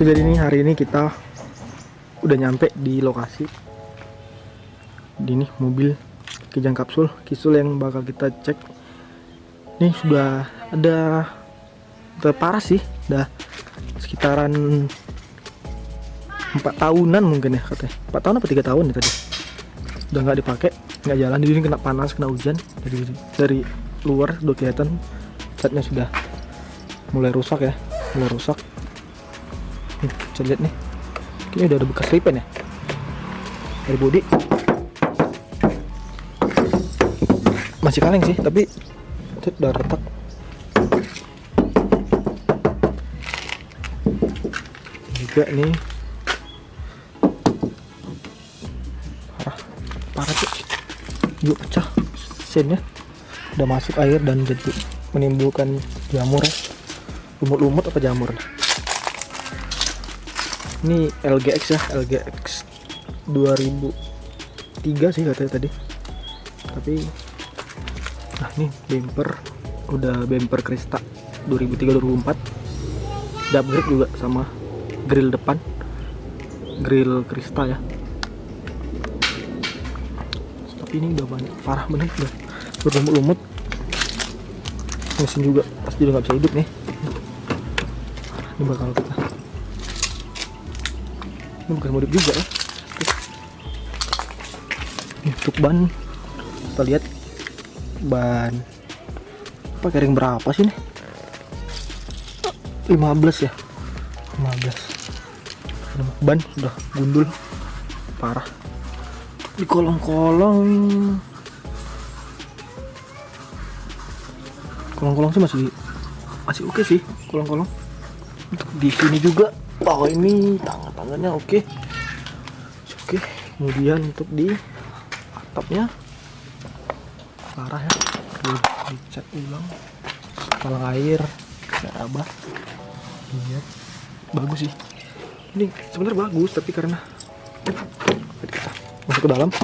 So, jadi ini hari ini kita udah nyampe di lokasi. Ini mobil Kijang Capsule Kisul yang bakal kita cek. Ini sudah ada parah sih, udah sekitaran 4 tahunan mungkin ya katanya. 4 tahun apa 3 tahun ya tadi. Udah nggak dipakai, nggak jalan. Jadi ini kena panas, kena hujan. Dari luar udah kelihatan catnya sudah mulai rusak ya, mulai rusak. Bisa lihat nih, kayaknya udah ada bekas lipen ya dari bodi. Masih kaleng sih, tapi itu udah retak. Juga nih parah tuh, juga pecah sennya, udah masuk air dan jadi menimbulkan jamur, lumut-lumut apa jamur. Ini LGX ya, LGX 2003 sih katanya tadi. Tapi nah ini bumper udah bumper Krista 2003-2004. Udah upgrade juga sama grill depan, grill Krista ya. Tapi ini udah banyak, parah banget, udah berlumut-lumut. Mesin juga pasti udah nggak bisa hidup nih. Ini bakal kita, ini bukan modif juga ya. Ini untuk ban, kita lihat ban apa, kering berapa sih nih? 15 ya, 15. Ban udah gundul parah. Di kolong-kolong sih masih oke sih, kolong-kolong. Untuk di sini juga, oh ini tangan-tangannya oke. Kemudian untuk di atapnya parah ya, dicat ulang, talang air, abah. Lihat, bagus sih. Ini sebenarnya bagus, tapi karena kita masuk ke dalam,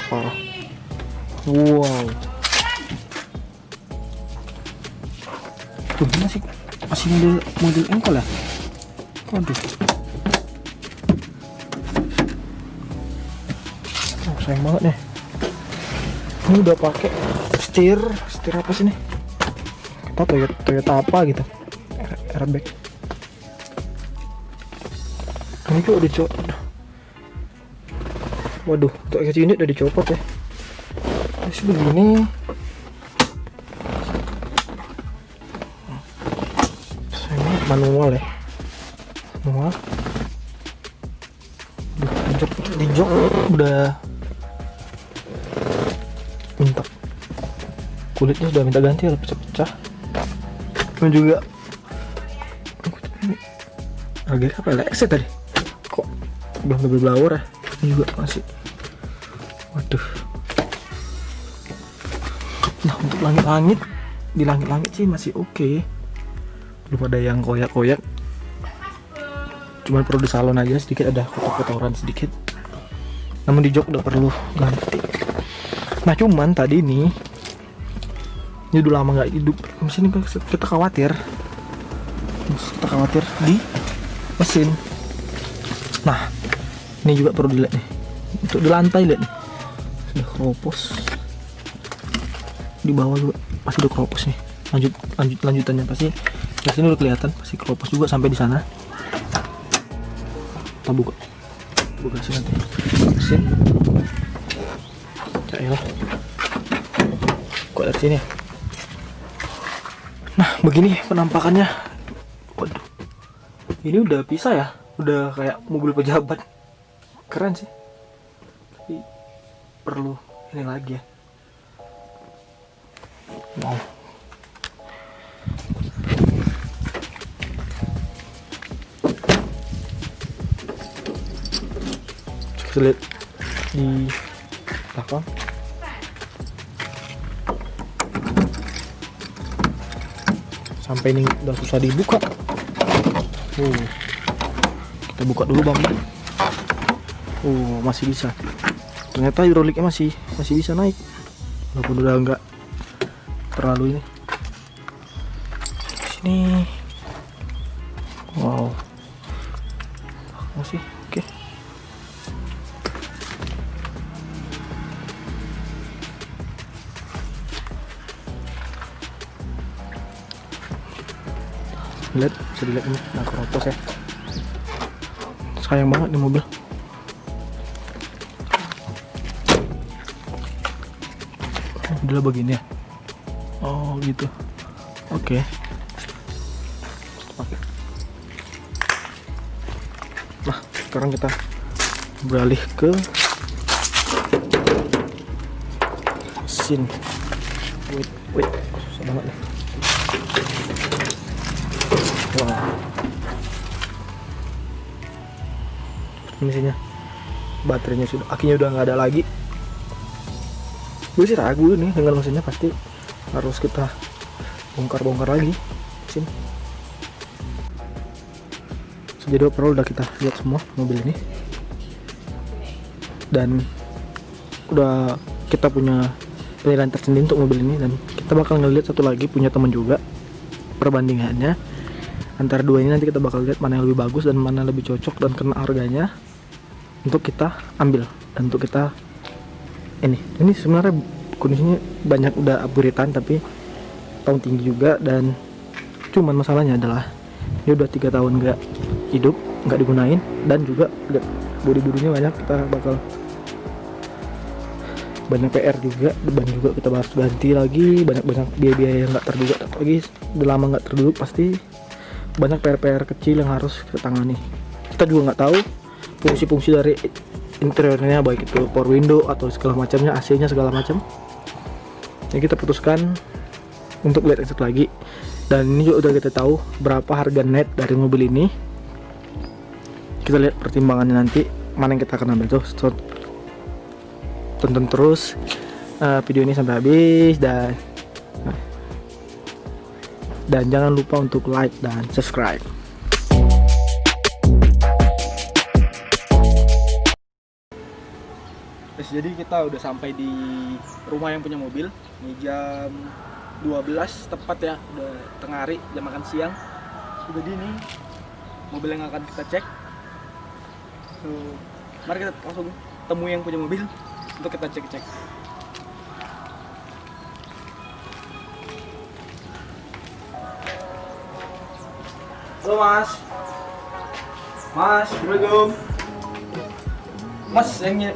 parah. Wow. Tuh, masih model engkol ya. Waduh. Sayang banget nih. Ini udah pakai setir apa sih nih? Kita Toyota apa gitu. Airbag. Ini juga udah dicopot. Waduh, untuk kaca ini udah dicopot ya. Terus begini. Manual ya. Manual. Di jok udah minta, kulitnya sudah minta ganti, udah pecah-pecah. Dan juga harga apa ya, LX tadi kok belum double blower ya. Ini juga masih, waduh. Nah, untuk langit-langit, di langit-langit sih masih oke. Belum ada yang koyak-koyak, cuman perlu di salon aja sedikit, ada kotor-kotoran sedikit. Namun di jok udah perlu ganti. Nah, cuman tadi ini udah lama nggak hidup mesin, kita khawatir di mesin. Nah, ini juga perlu dilihat nih, untuk di lantai lihat nih, sudah keropos. Di bawah juga masih udah keropos nih. Lanjutannya pasti di sini udah kelihatan, pasti keropos juga sampai di sana. Kita buka sini nanti mesin. Ya, kok dari sini. Nah, begini penampakannya. Waduh, ini udah bisa ya, udah kayak mobil pejabat. Keren sih, tapi perlu ini lagi ya. Wow. Coba lihat di belakang. Sampai ini udah susah dibuka. Kita buka dulu bang. Masih bisa. Ternyata hidroliknya masih bisa naik, walaupun udah enggak terlalu ini. nih. Wow, masih oke. Lihat, bisa dilihat ini, nah keropos ya. Sayang banget nih mobil. Udah begini ya. Oh gitu. Oke. Nah, sekarang kita beralih ke mesin. Wait, susah banget nih. Wow. Mesinnya, baterainya sudah, akinya udah nggak ada lagi. Gue sih ragu nih dengan mesinnya, pasti harus kita bongkar lagi mesin. Jadi overall udah kita lihat semua mobil ini, dan udah kita punya penilaian tersendiri untuk mobil ini, dan kita bakal ngeliat satu lagi punya temen juga perbandingannya antara dua ini. Nanti kita bakal lihat mana yang lebih bagus dan mana lebih cocok dan kena harganya untuk kita ambil dan untuk kita ini sebenarnya kondisinya banyak udah upgradean tapi tahun tinggi juga, dan cuman masalahnya adalah dia udah 3 tahun nggak hidup, nggak digunain, dan juga bodi-bodinya banyak, kita bakal banyak PR juga, ban juga kita harus ganti lagi, banyak biaya-biaya yang nggak terduga lagi, udah lama nggak terduga, pasti banyak PR kecil yang harus kita tangani. Kita juga nggak tahu fungsi-fungsi dari interiornya, baik itu power window atau segala macamnya, AC-nya segala macam. Jadi kita putuskan untuk lihat esok lagi, dan ini juga udah kita tahu berapa harga net dari mobil ini. Kita lihat pertimbangannya nanti mana yang kita akan ambil tuh. So, tonton terus video ini sampai habis, dan jangan lupa untuk like dan subscribe. Jadi kita udah sampai di rumah yang punya mobil. Ini jam 12 tepat ya, udah tengah hari, jam makan siang. Jadi ini mobil yang akan kita cek. Mari kita langsung temui yang punya mobil untuk kita cek-cek. Halo Mas. Mas, Assalamualaikum. Mas, yang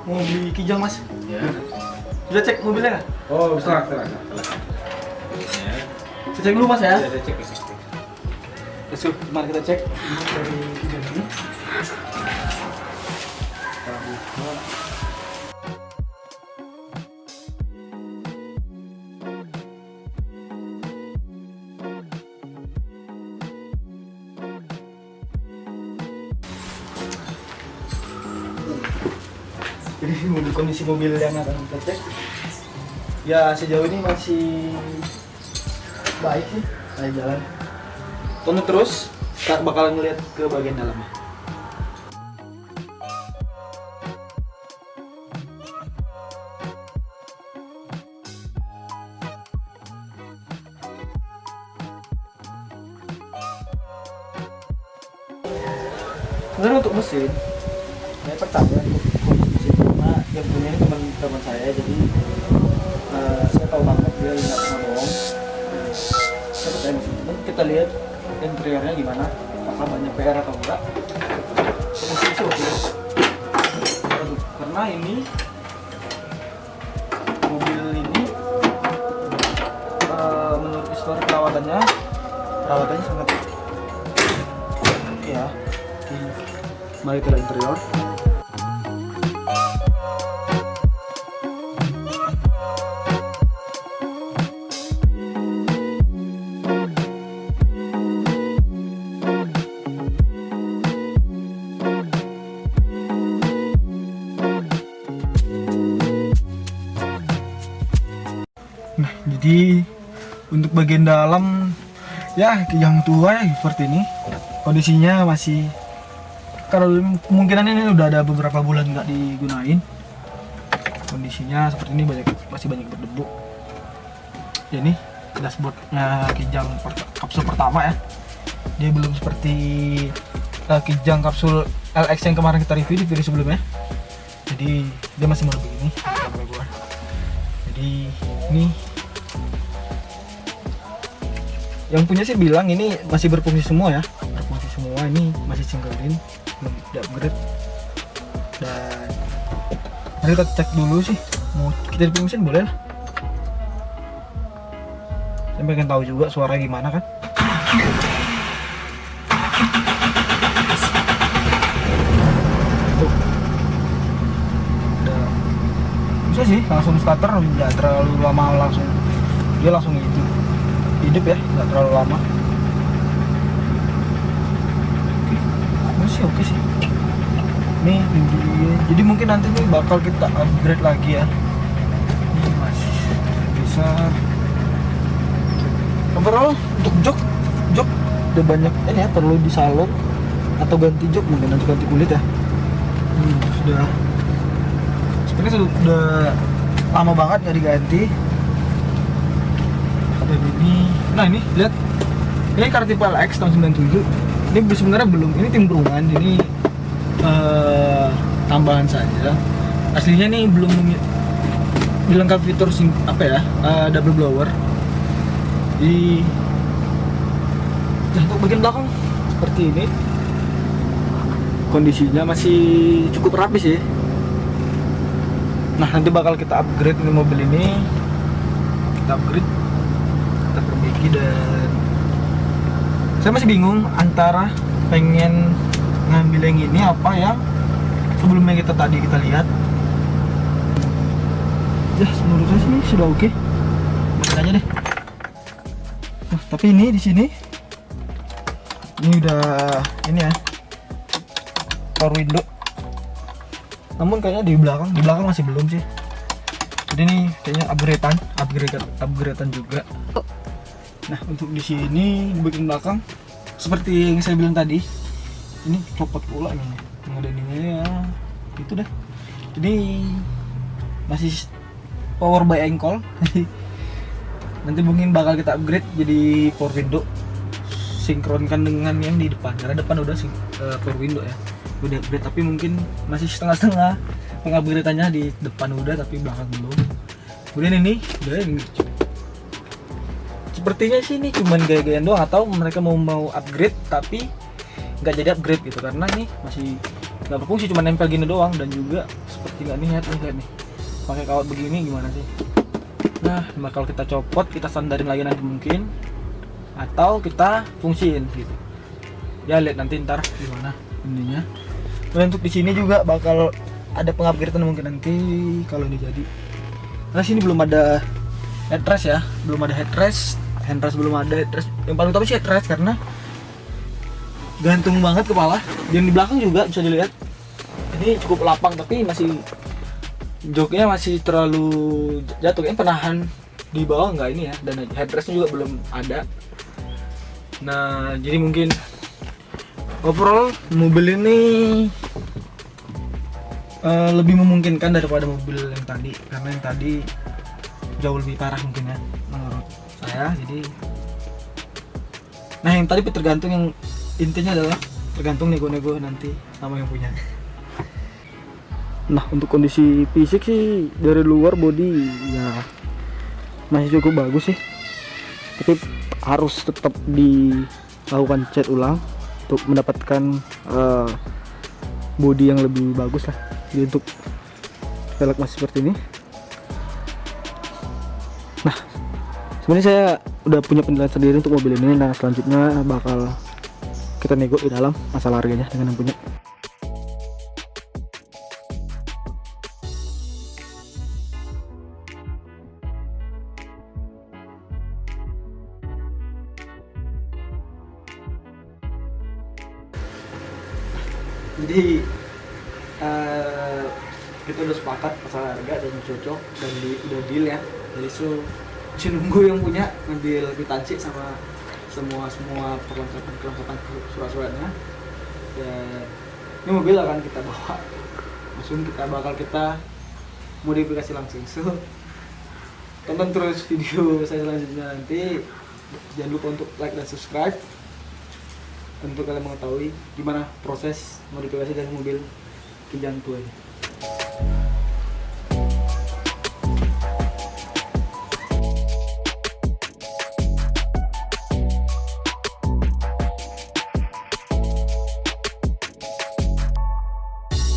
mau beli Kijang Mas? Ya. Sudah cek mobilnya nggak? Oh, bisa. Ya. Saya cek dulu Mas ya. Ada cek. Let's go, mari kita cek dari Kijang ini. Jadi kondisi mobil yang akan kita cek ya sejauh ini masih baik sih, saya jalan. Tonton terus, kita bakalan ngeliat ke bagian dalamnya. Sebenarnya untuk mesin, saya percaya untuk mesin, karena yang punya ini teman saya, jadi saya tahu banget dia nggak pernah bohong. Saya percaya mesin. Kita lihat interiornya gimana, apakah banyak PR atau enggak. Mesin sih oke, karena ini mobil ini menurut histori perawatannya sangat ya. Mari kita lihat interior. Nah, jadi untuk bagian dalam ya yang tua ya seperti ini, kondisinya masih, kalau kemungkinan ini udah ada beberapa bulan nggak digunain. Kondisinya seperti ini, masih banyak berdebu. Ya ini dashboardnya Kijang kapsul pertama ya. Dia belum seperti Kijang kapsul LX yang kemarin kita review di video sebelumnya. Jadi dia masih mau lebih ini gua. Jadi ini yang punya sih bilang ini masih berfungsi semua ya, berfungsi semua. Ini masih single rim, belum di upgrade. Dan mari kita cek dulu sih, mau kita review mesin boleh lah. Saya pengen tahu juga suara gimana kan. Tuh. Udah. Bisa sih langsung starter, nggak terlalu lama, langsung dia langsung hidup ya, nggak terlalu lama. Oke sih. Nih jadi mungkin nanti nih bakal kita upgrade lagi ya. Ini masih bisa. Overall untuk jok udah banyak ini ya, perlu disalon atau ganti jok, mungkin nanti ganti kulit ya. Sudah sebenarnya sudah lama banget nggak diganti. Dan ini, nah ini lihat, ini car tipe LX tahun 97. Ini sebenarnya belum, ini tim perumahan, ini tambahan saja. Aslinya nih belum dilengkapi fitur apa ya, double blower. Di untuk bagian belakang seperti ini, kondisinya masih cukup rapi sih. Nah nanti bakal kita upgrade ini, mobil ini kita upgrade, kita perbaiki. Dan saya masih bingung antara pengen ngambil yang ini apa yang sebelumnya kita lihat. Ya menurut saya sih sudah oke. Masukin aja deh. Nah, tapi ini di sini ini udah ini ya, power window. Namun kayaknya di belakang masih belum sih. Jadi ini kayaknya upgradean juga. Nah untuk di sini di bagian belakang seperti yang saya bilang tadi, ini copot pula nih, yang ada ininya ya itu dah. Jadi masih power by ankle. Nanti mungkin bakal kita upgrade jadi power window, sinkronkan dengan yang di depan, karena depan udah power window ya, udah upgrade. Tapi mungkin masih setengah-setengah pengupgradeannya, di depan udah tapi belakang belum. Kemudian ini udah ini, sepertinya sih ini cuman gaya-gayaan doang, atau mereka mau upgrade tapi nggak jadi upgrade gitu, karena ini masih nggak berfungsi, cuma nempel gini doang. Dan juga seperti nggak niat nih pakai kawat begini, gimana sih. Nah bakal kita copot, kita sandarin lagi nanti mungkin, atau kita fungsiin gitu ya, lihat nanti ntar gimana ininya. Dan untuk di sini juga bakal ada pengupgradean mungkin nanti kalau ini jadi. Nah sini belum ada headrest ya, belum ada headrest, handrest belum ada, headrest yang paling utama sih headrest, karena gantung banget kepala. Dan di belakang juga bisa dilihat ini cukup lapang, tapi masih joknya masih terlalu jatuh, kayaknya penahan di bawah nggak ini ya. Dan headrestnya juga belum ada. Nah jadi mungkin overall mobil ini lebih memungkinkan daripada mobil yang tadi, karena yang tadi jauh lebih parah mungkin ya menurut saya. Jadi nah yang tadi tergantung, yang intinya adalah tergantung nego-nego nanti sama yang punya. Nah untuk kondisi fisik sih dari luar body ya masih cukup bagus sih, tapi harus tetap dilakukan cat ulang untuk mendapatkan body yang lebih bagus lah. Jadi untuk velg masih seperti ini. Nah sebenarnya saya udah punya penilaian sendiri untuk mobil ini. Nah selanjutnya bakal kita nego di dalam masalah harganya dengan yang punya. Jadi kita udah sepakat masalah harga dan cocok, dan udah deal ya. Jadi masih nunggu yang punya ngambil kwitansi sama semua perlengkapan surat-suratnya. Dan ini mobil akan kita bawa langsung, kita bakal modifikasi langsung. So tonton terus video saya selanjutnya nanti. Jangan lupa untuk like dan subscribe untuk kalian mengetahui gimana proses modifikasi dari mobil Kijang tua ini.